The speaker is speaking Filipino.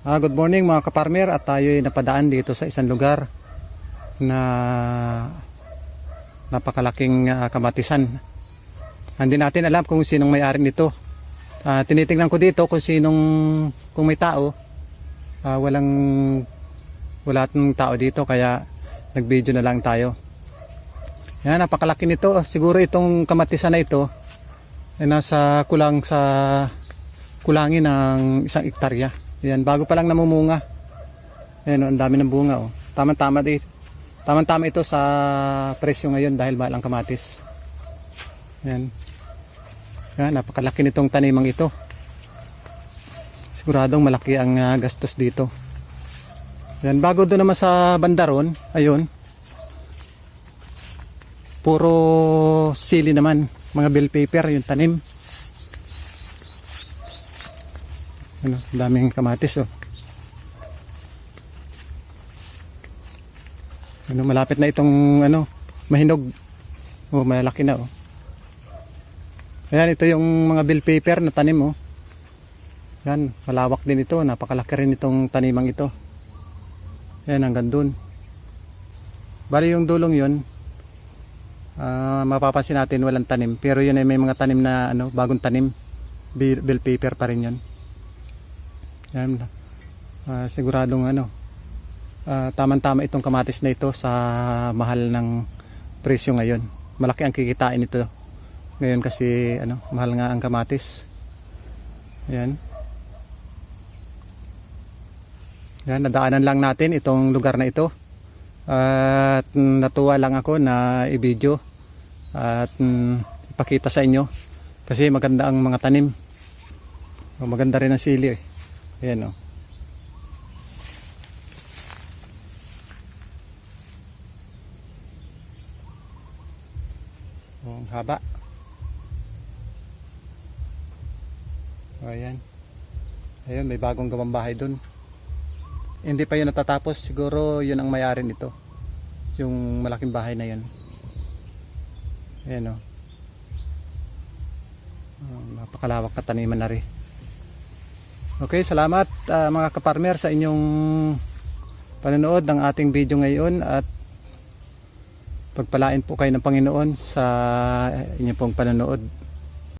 Good morning mga kaparmer, at tayo ay napadaan dito sa isang lugar na napakalaking kamatisan. Hindi natin alam kung sinong may-ari nito. Tinitingnan ko dito kung kung may tao. Wala ng tao dito kaya nag-video na lang tayo. Yan, napakalaki nito. Siguro itong kamatisan na ito ay nasa kulangin ng 1 hektarya. Yan, bago pa lang namumunga. Ayan, ang dami ng bunga. Tama-tama ito sa presyo ngayon dahil mahal ang kamatis. Ayan. Yan, napakalaki nitong tanimang ito. Siguradong malaki ang gastos dito. Yan, bago doon naman sa bandaron, ayun. Puro sili naman, mga bell pepper yung tanim. Ano, daming kamatis Ano, malapit na itong mahinog. Malaki na Ayan, ito yung mga bell pepper na tanim Yan, malawak din ito, napakalaki rin itong tanimang ito. Ayan, hanggang dun. Bali yung dulong yun, mapapansin natin walang tanim, pero yun ay may mga tanim na bagong tanim. Bell pepper pa rin yun. Yan, siguradong tamang-tama itong kamatis na ito sa mahal ng presyo ngayon. Malaki ang kikitain ito ngayon kasi mahal nga ang kamatis. Yan. Yan, nadaanan lang natin itong lugar na ito. At natuwa lang ako na i-video at ipakita sa inyo kasi maganda ang mga tanim. Maganda rin ang sili Ayan ang haba. Ayan. Ayun, may bagong gawang bahay dun. Hindi pa yun natatapos. Siguro yun ang may-ari nito. Yung malaking bahay na yun. Ayan napakalawak na taniman na rin. Okay, salamat mga kaparmer sa inyong panonood ng ating video ngayon at pagpalain po kayo ng Panginoon sa inyong pong panonood.